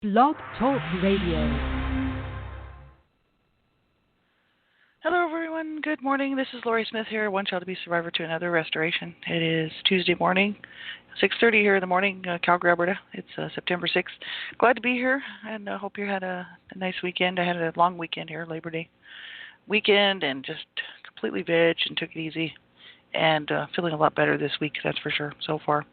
Blog Talk Radio. Hello, everyone. Good morning. This is Lori Smith here, one child abuse survivor to another restoration. It is Tuesday morning, 6:30 here in the morning, Calgary, Alberta. It's September 6th. Glad to be here, and hope you had a nice weekend. I had a long weekend here, Labor Day weekend, and just completely veg and took it easy. And feeling a lot better this week, that's for sure, so far.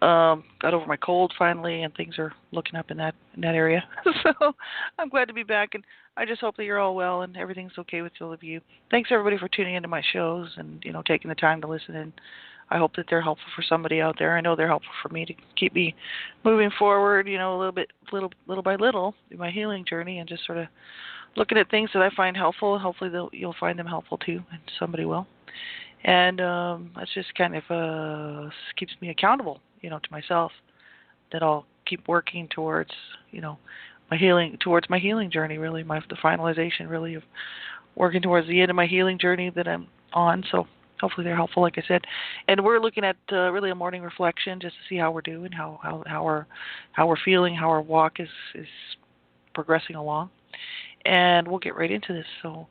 Got over my cold finally, and things are looking up in that area. So I'm glad to be back, and I just hope that you're all well and everything's okay with all of you. Thanks, everybody, for tuning into my shows and, taking the time to listen. And I hope that they're helpful for somebody out there. I know they're helpful for me to keep me moving forward, little by little in my healing journey, and just sort of looking at things that I find helpful. Hopefully you'll find them helpful, too, and somebody will. And that's just kind of keeps me accountable, to myself, that I'll keep working towards, my healing journey, really, the finalization, really, of working towards the end of my healing journey that I'm on. So hopefully they're helpful, like I said. And we're looking at really a morning reflection just to see how we're doing, how we're feeling, how our walk is progressing along. And we'll get right into this. So,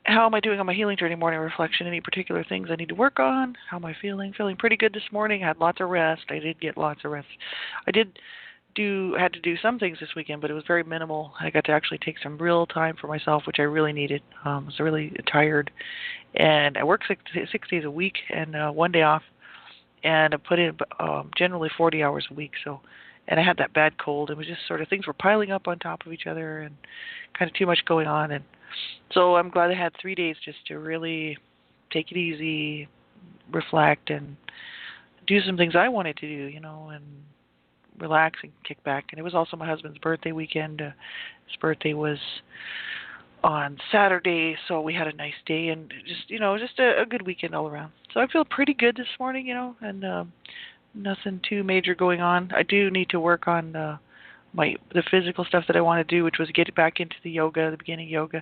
how am I doing on my healing journey morning reflection? Any particular things I need to work on? How am I feeling? Feeling pretty good this morning. I had lots of rest. I did get lots of rest. I had to do some things this weekend, but it was very minimal. I got to actually take some real time for myself, which I really needed. I was really tired, and I work 6 days a week and 1 day off, and I put in generally 40 hours a week. So, and I had that bad cold. It was just sort of things were piling up on top of each other, and kind of too much going on. And so I'm glad I had 3 days just to really take it easy, reflect, and do some things I wanted to do, and relax and kick back. And it was also my husband's birthday weekend. His birthday was on Saturday, so we had a nice day and just a good weekend all around. So I feel pretty good this morning, and nothing too major going on. I do need to work on the physical stuff that I want to do, which was get back into the yoga, the beginning yoga,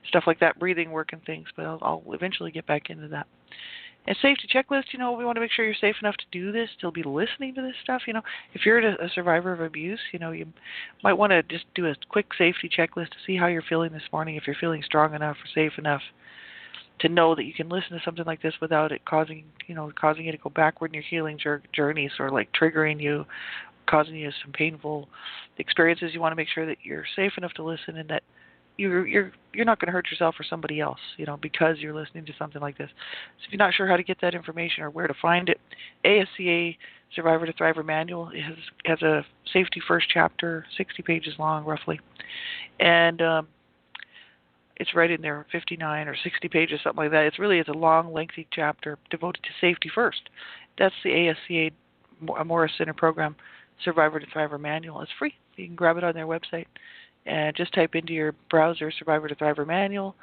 stuff like that, breathing work and things, but I'll eventually get back into that. And safety checklist, we want to make sure you're safe enough to do this, to be listening to this stuff. If you're a survivor of abuse, you might want to just do a quick safety checklist to see how you're feeling this morning, if you're feeling strong enough or safe enough to know that you can listen to something like this without it causing you to go backward in your healing journeys, or like triggering you, causing you some painful experiences. You want to make sure that you're safe enough to listen, and that you're not going to hurt yourself or somebody else, because you're listening to something like this. So if you're not sure how to get that information or where to find it, ASCA Survivor to Thriver Manual has a safety first chapter, 60 pages long roughly, and it's right in there, 59 or 60 pages, something like that. It's a long, lengthy chapter devoted to safety first. That's the ASCA Morris Center Program Survivor to Thriver Manual. It's free. You can grab it on their website and just type into your browser Survivor to Thriver Manual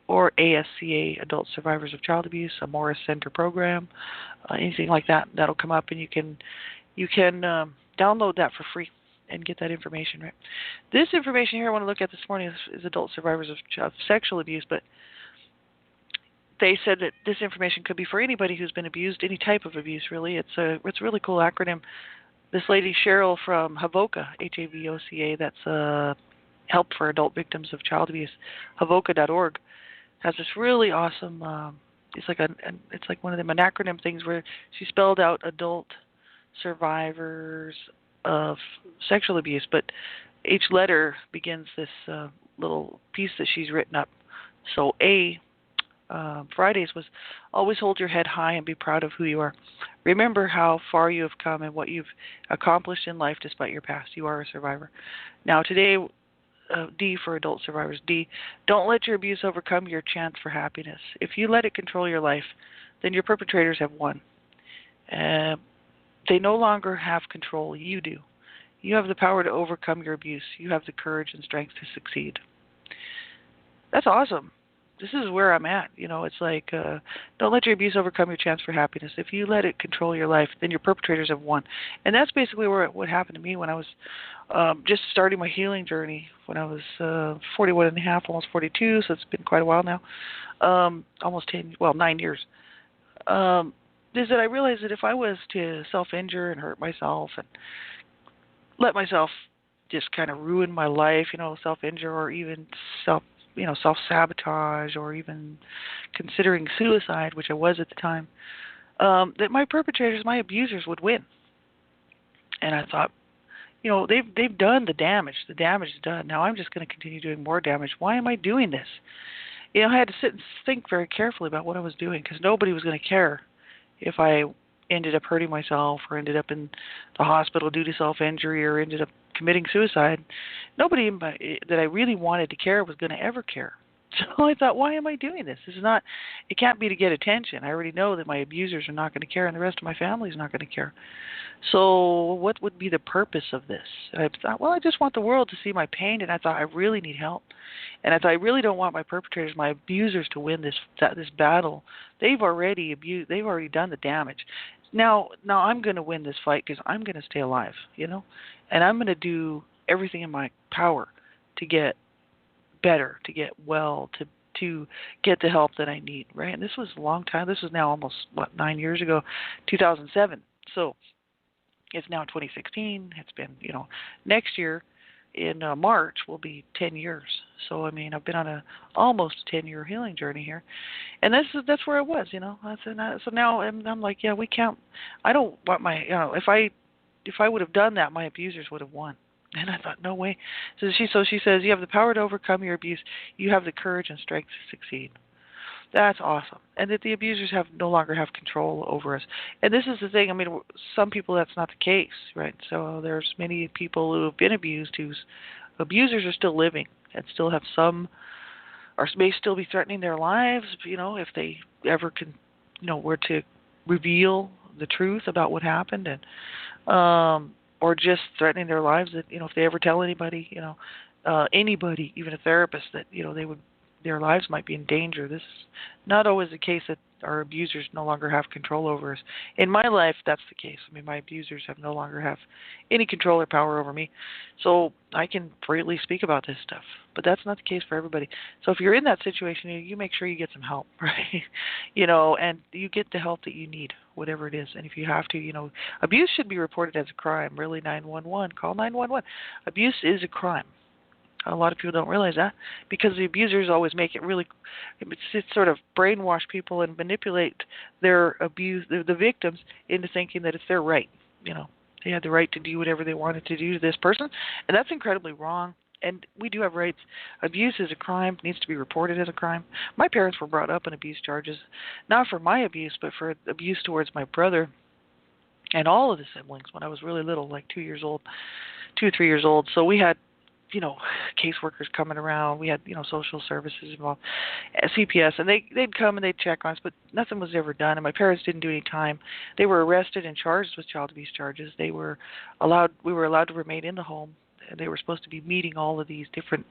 or ASCA Adult Survivors of Child Abuse, a Morris Center Program, anything like that. That'll come up, and you can download that for free and get that information, right? This information here I want to look at this morning is adult survivors of sexual abuse, but they said that this information could be for anybody who's been abused, any type of abuse, really. It's a really cool acronym. This lady, Cheryl from HAVOCA, HAVOCA, that's Help for Adult Victims of Child Abuse, HAVOCA.org, has this really awesome, it's like one of them, an acronym things where she spelled out adult survivors of sexual abuse, but each letter begins this little piece that she's written up. So Fridays was always hold your head high and be proud of who you are. Remember how far you have come and what you've accomplished in life despite your past. You are a survivor. Now today, D for adult survivors. D, don't let your abuse overcome your chance for happiness. If you let it control your life, then your perpetrators have won. They no longer have control. You do. You have the power to overcome your abuse. You have the courage and strength to succeed. That's awesome. This is where I'm at. It's like, don't let your abuse overcome your chance for happiness. If you let it control your life, then your perpetrators have won. And that's basically what happened to me when I was just starting my healing journey, when I was 41 and a half, almost 42, so it's been quite a while now, almost 9 years. Is that I realized that if I was to self-injure and hurt myself and let myself just kind of ruin my life, self-injure or even self-sabotage or even considering suicide, which I was at the time, that my perpetrators, my abusers would win. And I thought, they've done the damage. The damage is done. Now I'm just going to continue doing more damage. Why am I doing this? I had to sit and think very carefully about what I was doing because nobody was going to care if I ended up hurting myself or ended up in the hospital due to self-injury or ended up committing suicide. Nobody that I really wanted to care was going to ever care. So I thought, why am I doing this? It can't be to get attention. I already know that my abusers are not going to care and the rest of my family is not going to care. So what would be the purpose of this? And I thought, well, I just want the world to see my pain, and I thought I really need help. And I thought I really don't want my perpetrators, my abusers, to win this battle. They've already done the damage. Now I'm going to win this fight because I'm going to stay alive, and I'm going to do everything in my power to get better, to get well, to get the help that I need, right? And this was a long time. This was now almost 9 years ago, 2007. So it's now 2016. It's been, next year in March will be 10 years. So I've been on a almost 10-year healing journey here, and that's where I was, So now I'm like, yeah, we can't. I don't want my, if I would have done that, my abusers would have won. And I thought, no way. So she says, you have the power to overcome your abuse. You have the courage and strength to succeed. That's awesome. And that the abusers no longer have control over us. And this is the thing. Some people that's not the case, right? So there's many people who have been abused whose abusers are still living and still have some, or may still be threatening their lives, if they ever were to reveal the truth about what happened, and or just threatening their lives that, if they ever tell anybody, anybody, even a therapist, that, their lives might be in danger. This is not always the case that our abusers no longer have control over us. In my life, that's the case. My abusers no longer have any control or power over me. So I can freely speak about this stuff. But that's not the case for everybody. So if you're in that situation, you make sure you get some help, right? And you get the help that you need, whatever it is. And if you have to, abuse should be reported as a crime. Really, 911. Call 911. Abuse is a crime. A lot of people don't realize that because the abusers always make it really, it's sort of brainwash people and manipulate their the victims into thinking that it's their right. They had the right to do whatever they wanted to do to this person, and that's incredibly wrong. And we do have rights. Abuse is a crime, needs to be reported as a crime. My parents were brought up on abuse charges, not for my abuse, but for abuse towards my brother and all of the siblings when I was really little, like 2 or 3 years old. So we had caseworkers coming around. We had, social services involved, CPS, and they'd come and they'd check on us, but nothing was ever done. And my parents didn't do any time. They were arrested and charged with child abuse charges. We were allowed to remain in the home, and they were supposed to be meeting all of these different,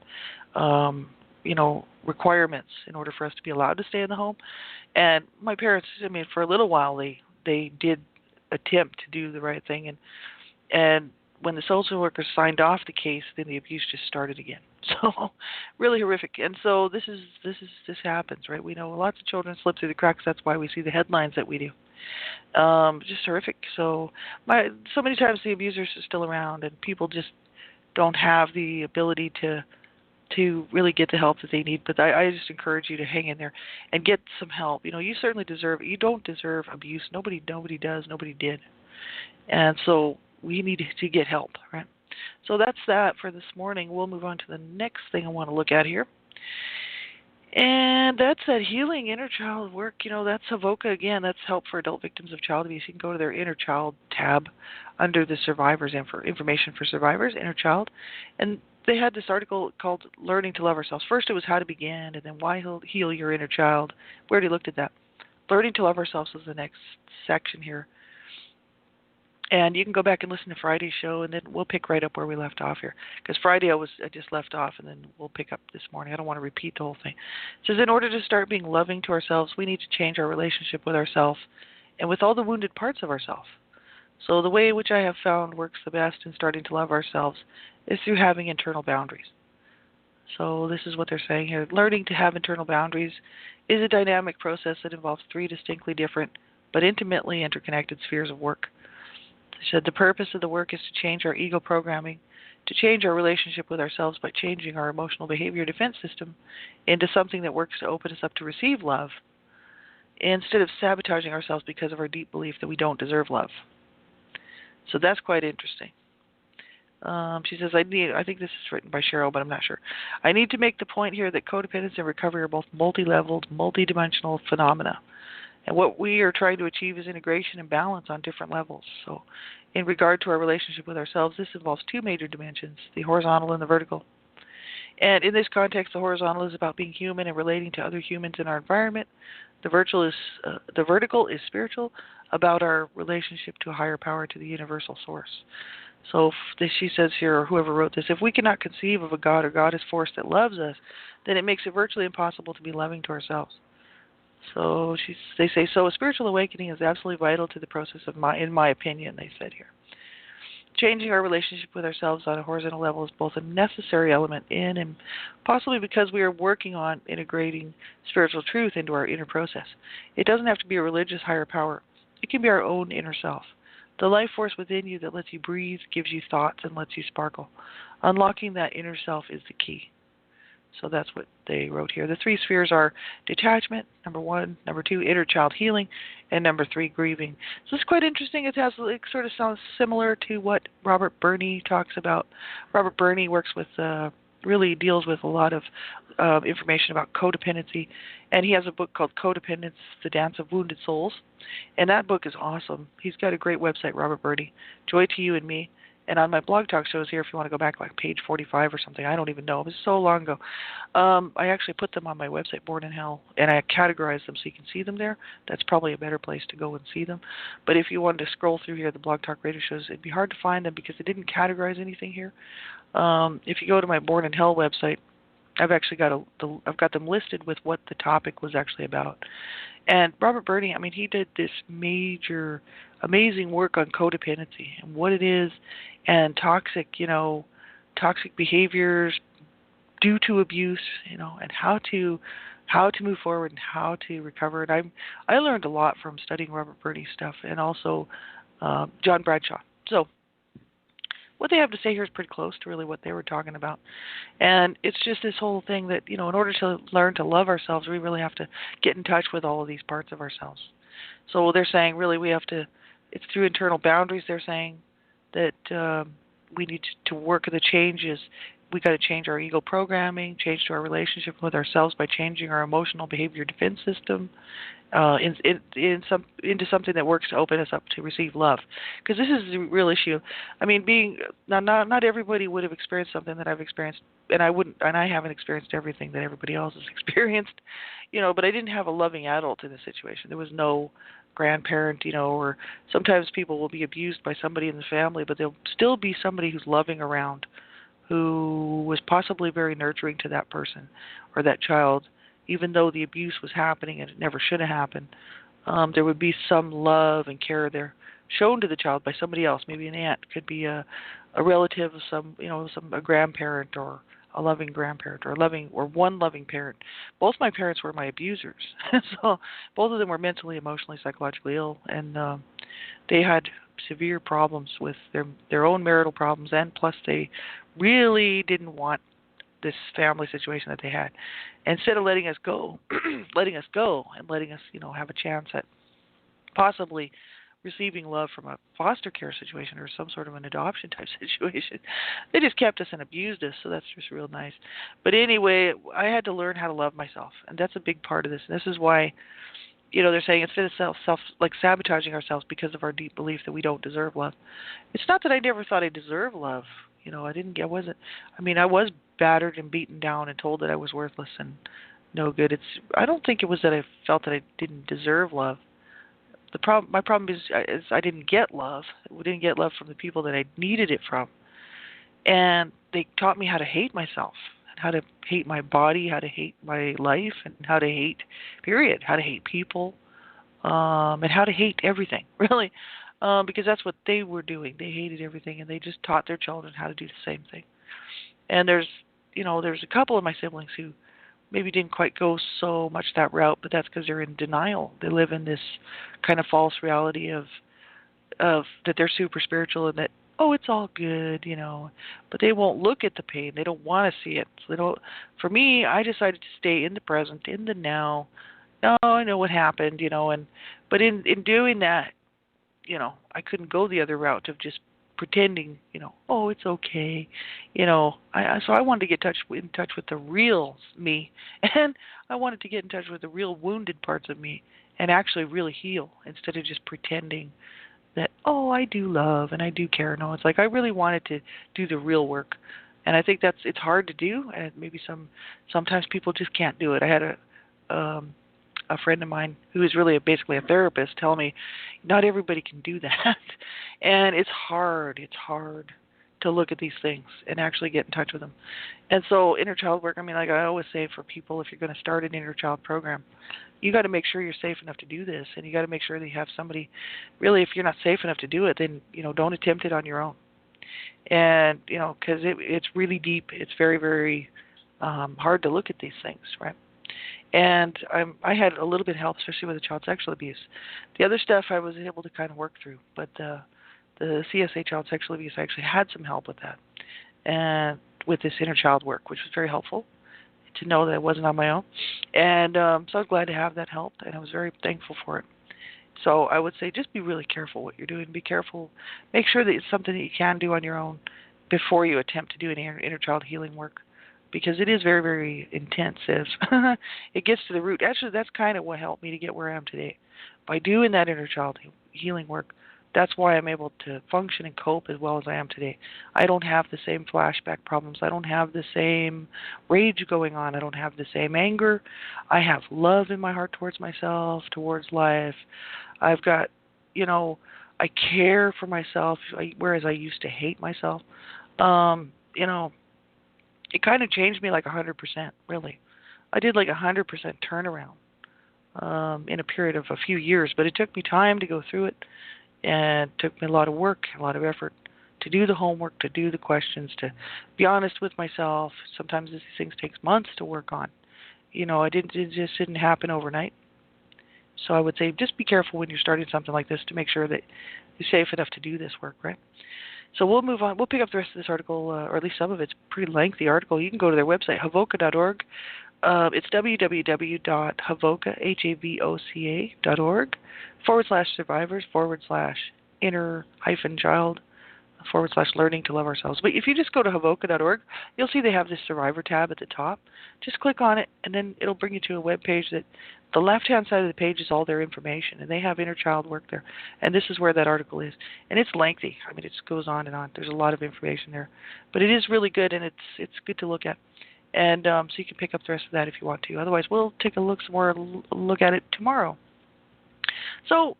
requirements in order for us to be allowed to stay in the home. And my parents, for a little while, they did attempt to do the right thing, and when the social workers signed off the case, then the abuse just started again. So, really horrific. And so this happens, right? We know lots of children slip through the cracks. That's why we see the headlines that we do. Just horrific. So many times the abusers are still around, and people just don't have the ability to really get the help that they need. But I just encourage you to hang in there and get some help. You certainly deserve it. You don't deserve abuse. Nobody does. Nobody did. And so we need to get help, right? So that's that for this morning. We'll move on to the next thing I want to look at here. And that's that healing inner child work. That's Havoca again. That's help for adult victims of child abuse. You can go to their inner child tab under the survivors and for information for survivors, inner child. And they had this article called Learning to Love Ourselves. First it was how to begin, and then why heal your inner child. We already looked at that. Learning to Love Ourselves is the next section here. And you can go back and listen to Friday's show, and then we'll pick right up where we left off here. Because Friday I just left off, and then we'll pick up this morning. I don't want to repeat the whole thing. It says, in order to start being loving to ourselves, we need to change our relationship with ourselves and with all the wounded parts of ourselves. So the way in which I have found works the best in starting to love ourselves is through having internal boundaries. So this is what they're saying here. Learning to have internal boundaries is a dynamic process that involves 3 distinctly different but intimately interconnected spheres of work. They said the purpose of the work is to change our ego programming, to change our relationship with ourselves by changing our emotional behavior defense system into something that works to open us up to receive love, instead of sabotaging ourselves because of our deep belief that we don't deserve love. So that's quite interesting. She says, I think this is written by Cheryl, but I'm not sure. I need to make the point here that codependence and recovery are both multi-leveled, multi-dimensional phenomena. And what we are trying to achieve is integration and balance on different levels. So in regard to our relationship with ourselves, this involves two major dimensions, the horizontal and the vertical. And in this context, the horizontal is about being human and relating to other humans in our environment. The vertical is spiritual, about our relationship to a higher power, to the universal source. So she says here, or whoever wrote this, if we cannot conceive of a God or goddess force that loves us, then it makes it virtually impossible to be loving to ourselves. So they say, so a spiritual awakening is absolutely vital to the process of in my opinion, they said here. Changing our relationship with ourselves on a horizontal level is both a necessary element in, and possibly because we are working on integrating spiritual truth into our inner process. It doesn't have to be a religious higher power. It can be our own inner self. The life force within you that lets you breathe, gives you thoughts, and lets you sparkle. Unlocking that inner self is the key. So that's what they wrote here. The three spheres are detachment, number 1, number 2, inner child healing, and number 3, grieving. So it's quite interesting. It sort of sounds similar to what Robert Burney talks about. Robert Burney works with, really deals with a lot of information about codependency, and he has a book called Codependence, The Dance of Wounded Souls, and that book is awesome. He's got a great website, Robert Burney, Joy to You and Me. And on my blog talk shows here, if you want to go back like page 45 or something, I don't even know. It was so long ago. I actually put them on my website, Born in Hell, and I categorize them so you can see them there. That's probably a better place to go and see them. But if you wanted to scroll through here, the blog talk radio shows, it'd be hard to find them because they didn't categorize anything here. If you go to my Born in Hell website, I've actually I've got them listed with what the topic was actually about. And Robert Burney, I mean, he did this major, amazing work on codependency and what it is, and toxic behaviors due to abuse, and how to move forward and how to recover. And I learned a lot from studying Robert Burney's stuff, and also John Bradshaw. So what they have to say here is pretty close to really what they were talking about. And it's just this whole thing that, in order to learn to love ourselves, we really have to get in touch with all of these parts of ourselves. So they're saying really it's through internal boundaries, they're saying, that we need to work the changes. We got to change our ego programming, change to our relationship with ourselves by changing our emotional behavior defense system into something that works to open us up to receive love. Because this is the real issue. I mean, not everybody would have experienced something that I've experienced, and I haven't experienced everything that everybody else has experienced, but I didn't have a loving adult in this situation. There was no grandparent, or sometimes people will be abused by somebody in the family, but there'll still be somebody who's loving around, who was possibly very nurturing to that person or that child, even though the abuse was happening and it never should have happened. There would be some love and care there shown to the child by somebody else, maybe an aunt, could be a relative of a grandparent, or a loving grandparent, or one loving parent. Both my parents were my abusers, so both of them were mentally, emotionally, psychologically ill, and they had severe problems with their own marital problems, and plus they really didn't want this family situation that they had. Instead of letting us go, and letting us have a chance at possibly receiving love from a foster care situation or some sort of an adoption type situation, they just kept us and abused us. So that's just real nice. But anyway, I had to learn how to love myself, and that's a big part of this. And this is why, they're saying instead of self sabotaging ourselves because of our deep belief that we don't deserve love. It's not that I never thought I deserved love. I was battered and beaten down and told that I was worthless and no good. I don't think it was that I felt that I didn't deserve love. My problem is I didn't get love. I didn't get love from the people that I needed it from. And they taught me how to hate myself, how to hate my body, how to hate my life, and how to hate, period, how to hate people, and how to hate everything, really, because that's what they were doing. They hated everything, and they just taught their children how to do the same thing. And there's a couple of my siblings who maybe didn't quite go so much that route, but that's because they're in denial. They live in this kind of false reality of that they're super spiritual and that oh, it's all good, but they won't look at the pain. They don't want to see it. So they don't. For me, I decided to stay in the present, in the now. No, I know what happened, and but in doing that, I couldn't go the other route of just pretending, oh, it's okay, so I wanted to get in touch with the real me, and I wanted to get in touch with the real wounded parts of me, and actually really heal instead of just pretending that, oh, I do love and I do care. No, it's like I really wanted to do the real work, and I think it's hard to do, and maybe sometimes people just can't do it. I had a friend of mine who is really basically a therapist tell me not everybody can do that. And it's hard. It's hard to look at these things and actually get in touch with them. And so inner child work, like I always say for people, if you're going to start an inner child program, you got to make sure you're safe enough to do this, and you got to make sure that you have somebody. Really, if you're not safe enough to do it, then don't attempt it on your own. And because it's really deep. It's very, very hard to look at these things, right? And I had a little bit of help, especially with the child sexual abuse. The other stuff I was able to kind of work through, but the CSA child sexual abuse, I actually had some help with that, and with this inner child work, which was very helpful to know that I wasn't on my own. And so I was glad to have that help, and I was very thankful for it. So I would say just be really careful what you're doing. Be careful. Make sure that it's something that you can do on your own before you attempt to do any inner child healing work, because it is very, very intensive. It gets to the root. Actually, that's kind of what helped me to get where I am today. By doing that inner child healing work, that's why I'm able to function and cope as well as I am today. I don't have the same flashback problems. I don't have the same rage going on. I don't have the same anger. I have love in my heart towards myself, towards life. I've got, I care for myself, whereas I used to hate myself. It kind of changed me like 100%, really. I did like 100% turnaround in a period of a few years, but it took me time to go through it, and it took me a lot of work, a lot of effort to do the homework, to do the questions, to be honest with myself. Sometimes these things take months to work on. It just didn't happen overnight. So I would say just be careful when you're starting something like this to make sure that you're safe enough to do this work, right? So we'll move on. We'll pick up the rest of this article, or at least some of it. It's a pretty lengthy article. You can go to their website, havoca.org. It's www.havoca.org/survivors/inner-child /learning to love ourselves. But if you just go to havoca.org, you'll see they have this survivor tab at the top. Just click on it, and then it'll bring you to a web page that the left-hand side of the page is all their information, and they have inner child work there. And this is where that article is. And it's lengthy. It just goes on and on. There's a lot of information there. But it is really good, and it's good to look at. And so you can pick up the rest of that if you want to. Otherwise, we'll take some more look at it tomorrow. So,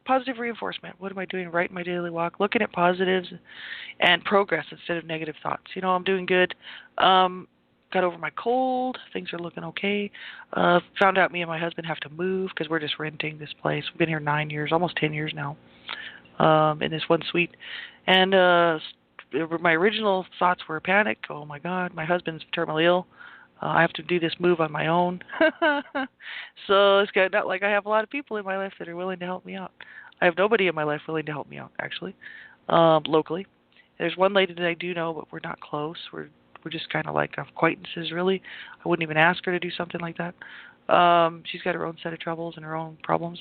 positive reinforcement. What am I doing right in my daily walk? Looking at positives and progress instead of negative thoughts. I'm doing good. Got over my cold. Things are looking okay. Found out me and my husband have to move because we're just renting this place. We've been here 9 years, almost 10 years now, in this one suite. And my original thoughts were panic. Oh, my God, my husband's terminally ill. I have to do this move on my own. So it's not like I have a lot of people in my life that are willing to help me out. I have nobody in my life willing to help me out, actually, locally. There's one lady that I do know, but we're not close. We're just kind of like acquaintances, really. I wouldn't even ask her to do something like that. She's got her own set of troubles and her own problems.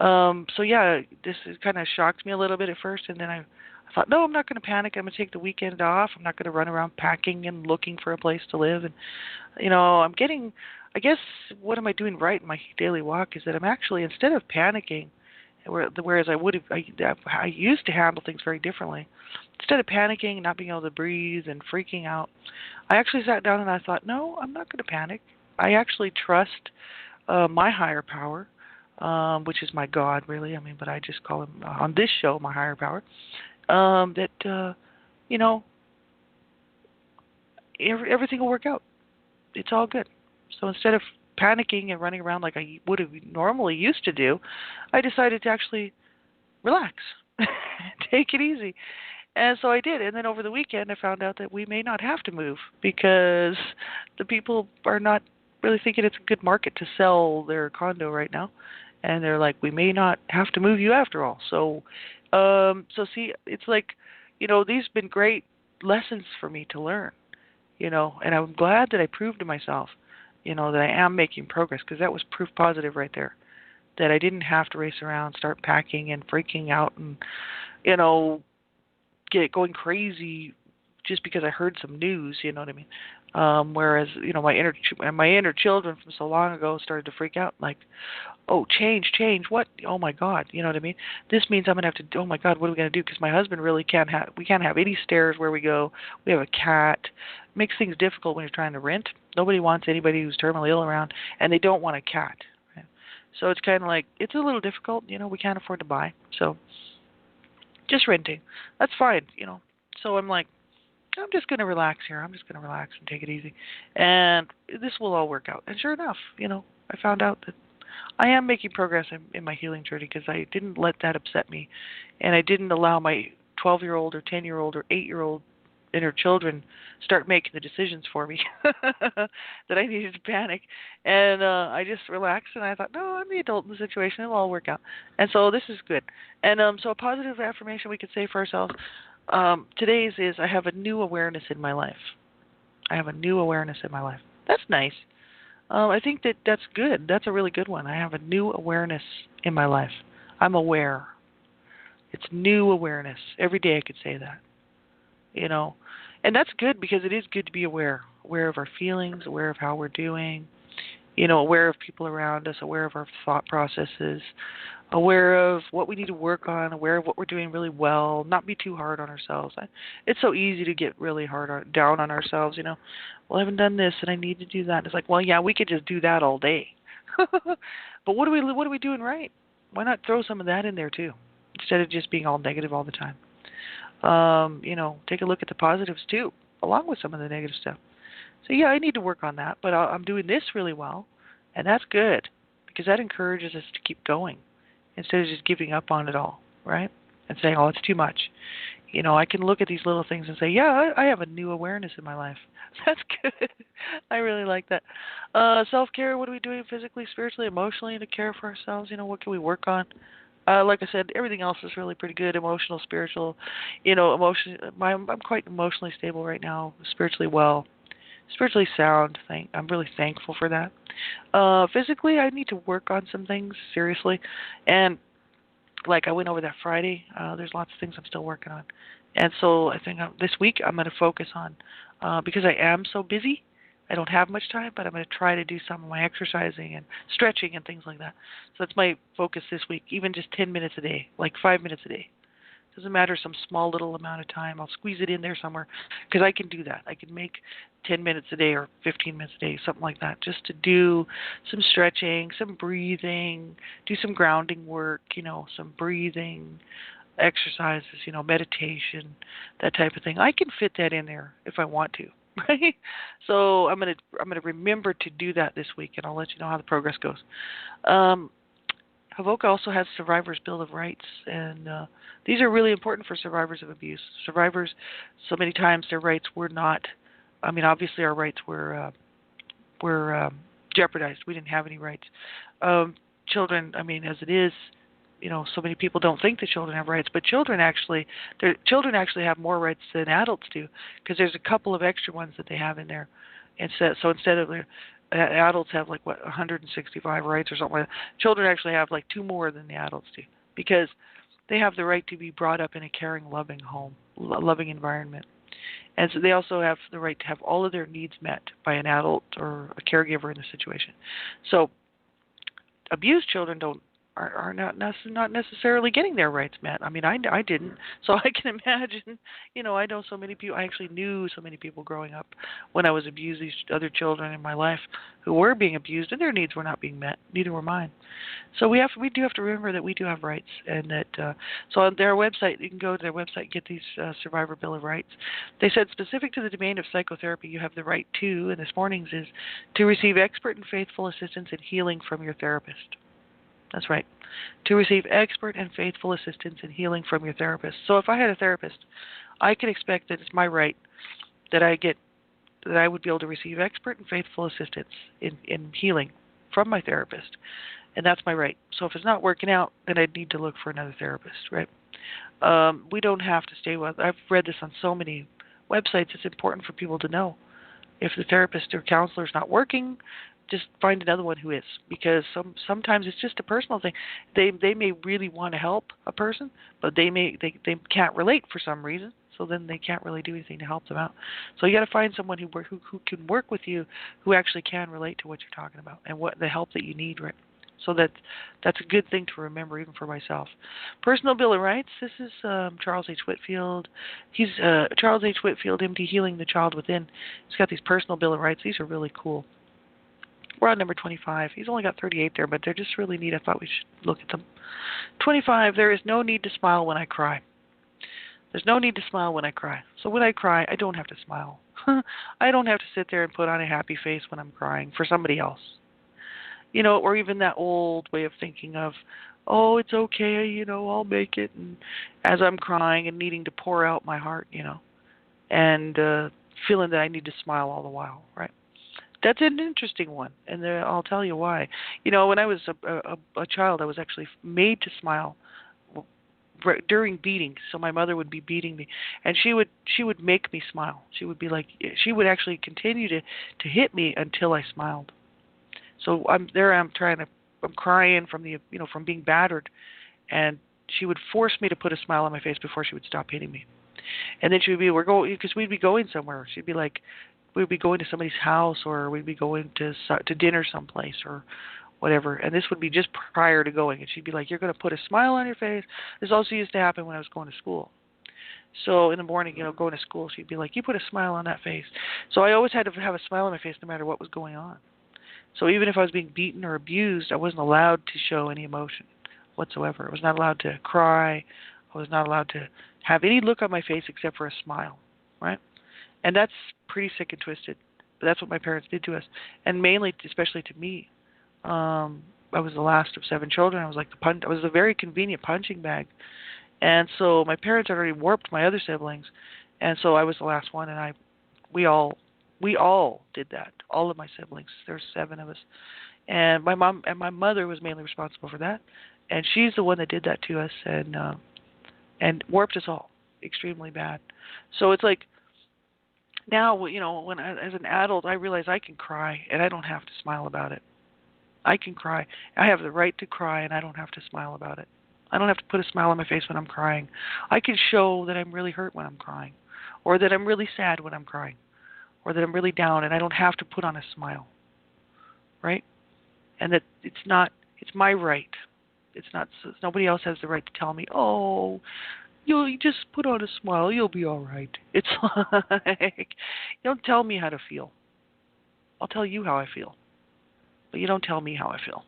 And so, yeah, this kind of shocked me a little bit at first, and then I thought, no, I'm not going to panic. I'm going to take the weekend off. I'm not going to run around packing and looking for a place to live. And, I guess what am I doing right in my daily walk is that I'm actually, instead of panicking, whereas I used to handle things very differently. Instead of panicking and not being able to breathe and freaking out, I actually sat down and I thought, no, I'm not going to panic. I actually trust my higher power, which is my God, really. But I just call him, on this show, my higher power. Everything will work out. It's all good. So instead of panicking and running around like I would have normally used to do, I decided to actually relax, take it easy. And so I did. And then over the weekend, I found out that we may not have to move because the people are not really thinking it's a good market to sell their condo right now. And they're like, we may not have to move you after all. So see, it's like, these have been great lessons for me to learn, and I'm glad that I proved to myself, that I am making progress, because that was proof positive right there, that I didn't have to race around, start packing and freaking out and, you know, get going crazy just because I heard some news, you know what I mean? Whereas, my inner children from so long ago started to freak out, like, oh, change, what? Oh my God, you know what I mean? This means I'm gonna have to. Oh my God, what are we gonna do? Because my husband really we can't have any stairs where we go. We have a cat. It makes things difficult when you're trying to rent. Nobody wants anybody who's terminally ill around, and they don't want a cat. Right? So it's kind of like it's a little difficult. We can't afford to buy, so just renting. That's fine. So I'm like, I'm just going to relax here. I'm just going to relax and take it easy. And this will all work out. And sure enough, I found out that I am making progress in my healing journey, because I didn't let that upset me. And I didn't allow my 12-year-old or 10-year-old or 8-year-old inner children start making the decisions for me that I needed to panic. And I just relaxed, and I thought, no, I'm the adult in the situation. It'll all work out. And so this is good. And so a positive affirmation we could say for ourselves, today's is, I have a new awareness in my life. I have a new awareness in my life. That's nice. I think that's good. That's a really good one. I have a new awareness in my life. I'm aware. It's new awareness. Every day I could say that. And that's good, because it is good to be aware of our feelings, aware of how we're doing, aware of people around us, aware of our thought processes, aware of what we need to work on, aware of what we're doing really well, not be too hard on ourselves. It's so easy to get really down on ourselves, Well, I haven't done this and I need to do that. It's like, well, yeah, we could just do that all day. But what are we doing right? Why not throw some of that in there too, instead of just being all negative all the time? Take a look at the positives too, along with some of the negative stuff. So yeah, I need to work on that, but I'm doing this really well, and that's good, because that encourages us to keep going instead of just giving up on it all, right? And saying, oh, it's too much. I can look at these little things and say, yeah, I have a new awareness in my life. That's good. I really like that. Self-care, what are we doing physically, spiritually, emotionally to care for ourselves? What can we work on? Like I said, everything else is really pretty good. Emotional, spiritual, I'm quite emotionally stable right now, spiritually well, spiritually sound. I'm really thankful for that. Physically, I need to work on some things seriously, and like I went over that Friday. There's lots of things I'm still working on, and so I think this week I'm going to focus on, because I am so busy. I don't have much time, but I'm going to try to do some of my exercising and stretching and things like that. So that's my focus this week, even just 10 minutes a day, like 5 minutes a day. Doesn't matter, some small little amount of time. I'll squeeze it in there somewhere, because I can do that. I can make 10 minutes a day or 15 minutes a day, something like that, just to do some stretching, some breathing, do some grounding work, some breathing exercises, meditation, that type of thing. I can fit that in there if I want to. Right? So I'm gonna remember to do that this week, and I'll let you know how the progress goes. Havoka also has Survivors' Bill of Rights, and these are really important for survivors of abuse. Survivors, so many times their rights were not. I mean, obviously our rights were jeopardized. We didn't have any rights. Children, I mean, as it is, so many people don't think that children have rights, but children actually have more rights than adults do, because there's a couple of extra ones that they have in there. So instead of adults have 165 rights or something like that, children actually have 2 more than the adults do, because they have the right to be brought up in a caring, loving home, loving environment. And so they also have the right to have all of their needs met by an adult or a caregiver in the situation. So abused children are not necessarily getting their rights met. I mean, I didn't, so I can imagine. I know so many people. I actually knew so many people growing up when I was abused. These other children in my life who were being abused, and their needs were not being met. Neither were mine. So we do have to remember that we do have rights, and that. So on their website, you can go to their website and get these Survivor Bill of Rights. They said specific to the domain of psychotherapy, you have the right to, and this morning's is to receive expert and faithful assistance in healing from your therapist. That's right. To receive expert and faithful assistance in healing from your therapist. So if I had a therapist, I could expect that it's my right that I would be able to receive expert and faithful assistance in healing from my therapist. And that's my right. So if it's not working out, then I'd need to look for another therapist, right? We don't have to stay with. I've read this on so many websites. It's important for people to know if the therapist or counselor is not working, just find another one who is, because sometimes it's just a personal thing. They may really want to help a person, but they can't relate for some reason. So then they can't really do anything to help them out. So you got to find someone who can work with you, who actually can relate to what you're talking about and what the help that you need, right? So that's a good thing to remember, even for myself. Personal Bill of Rights. This is Charles H. Whitfield. He's Charles H. Whitfield, MD, Healing the Child Within. He's got these Personal Bill of Rights. These are really cool. We're on number 25. He's only got 38 there, but they're just really neat. I thought we should look at them. 25. There is no need to smile when I cry. There's no need to smile when I cry. So when I cry, I don't have to smile. I don't have to sit there and put on a happy face when I'm crying for somebody else. Or even that old way of thinking of, oh, it's okay, I'll make it, and as I'm crying and needing to pour out my heart, and feeling that I need to smile all the while, right? That's an interesting one, and I'll tell you why. When I was a child, I was actually made to smile during beatings. So my mother would be beating me, and she would make me smile. She would be like, she would actually continue to hit me until I smiled. So I'm crying from from being battered, and she would force me to put a smile on my face before she would stop hitting me. And then she would be, because we'd be going somewhere. She'd be like, we'd be going to somebody's house, or we'd be going to dinner someplace or whatever. And this would be just prior to going. And she'd be like, you're going to put a smile on your face. This also used to happen when I was going to school. So in the morning, going to school, she'd be like, you put a smile on that face. So I always had to have a smile on my face no matter what was going on. So even if I was being beaten or abused, I wasn't allowed to show any emotion whatsoever. I was not allowed to cry. I was not allowed to have any look on my face except for a smile, right? And that's pretty sick and twisted. But that's what my parents did to us, and mainly, especially to me. I was the last of 7 children. I was like I was a very convenient punching bag, and so my parents had already warped my other siblings, and so I was the last one, and we all did that. All of my siblings. There's 7 of us. And my mom and my mother was mainly responsible for that. And she's the one that did that to us and warped us all extremely bad. So it's like now, when as an adult, I realize I can cry and I don't have to smile about it. I can cry. I have the right to cry and I don't have to smile about it. I don't have to put a smile on my face when I'm crying. I can show that I'm really hurt when I'm crying, or that I'm really sad when I'm crying, or that I'm really down, and I don't have to put on a smile, right? And that it's my right. Nobody else has the right to tell me, oh, you just put on a smile, you'll be all right. It's like, you don't tell me how to feel. I'll tell you how I feel, but you don't tell me how I feel,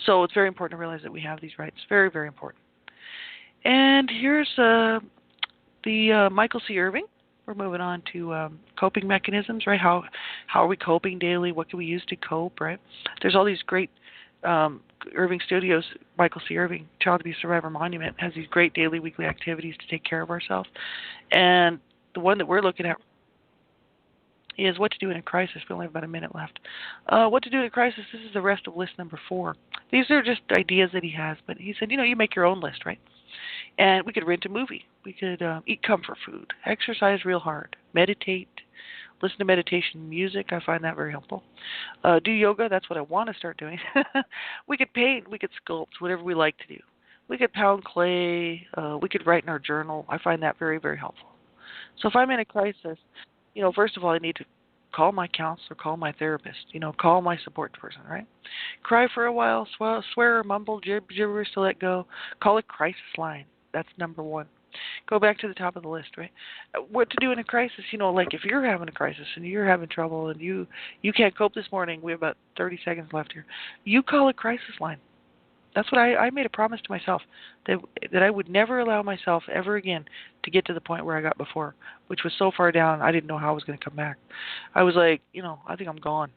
So it's very important to realize that we have these rights. Very, very important. And here's the Michael C. Irving. We're moving on to coping mechanisms, right? How are we coping daily? What can we use to cope, right? There's all these great Irving Studios, Michael C. Irving, Child Abuse Survivor Monument, has these great daily, weekly activities to take care of ourselves. And the one that we're looking at is what to do in a crisis. We only have about a minute left. What to do in a crisis, this is the rest of list number 4. These are just ideas that he has, but he said, you make your own list, right? And we could rent a movie. We could eat comfort food, exercise real hard, meditate, listen to meditation music. I find that very helpful. Do yoga. That's what I want to start doing. We could paint. We could sculpt, whatever we like to do. We could pound clay. We could write in our journal. I find that very, very helpful. So if I'm in a crisis, first of all, I need to call my counselor, call my therapist, call my support person, right? Cry for a while, swear or mumble gibberish to let go. Call a crisis line. That's number 1. Go back to the top of the list, right? What to do in a crisis, like if you're having a crisis and you're having trouble and you can't cope this morning, we have about 30 seconds left here. You call a crisis line. That's what I made a promise to myself, that I would never allow myself ever again to get to the point where I got before, which was so far down I didn't know how I was going to come back. I was like, I think I'm gone,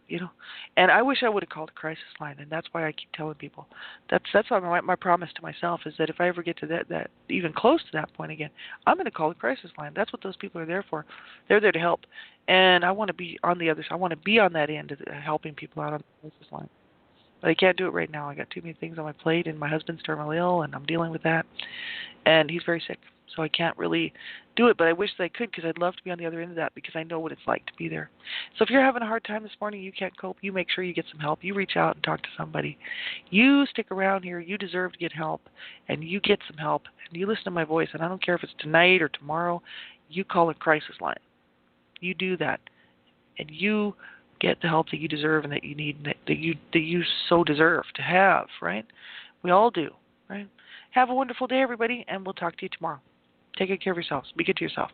And I wish I would have called a crisis line, and that's why I keep telling people. That's my promise to myself, is that if I ever get to that even close to that point again, I'm going to call a crisis line. That's what those people are there for. They're there to help, and I want to be on the other side. I want to be on that end of helping people out on the crisis line. But I can't do it right now. I got too many things on my plate, and my husband's terminally ill, and I'm dealing with that. And he's very sick, so I can't really do it. But I wish that I could, because I'd love to be on the other end of that, because I know what it's like to be there. So if you're having a hard time this morning, you can't cope, you make sure you get some help. You reach out and talk to somebody. You stick around here. You deserve to get help, and you get some help. And you listen to my voice, and I don't care if it's tonight or tomorrow. You call a crisis line. You do that, and you get the help that you deserve and that you need, and that you so deserve to have, right? We all do, right? Have a wonderful day, everybody, and we'll talk to you tomorrow. Take good care of yourselves. Be good to yourself.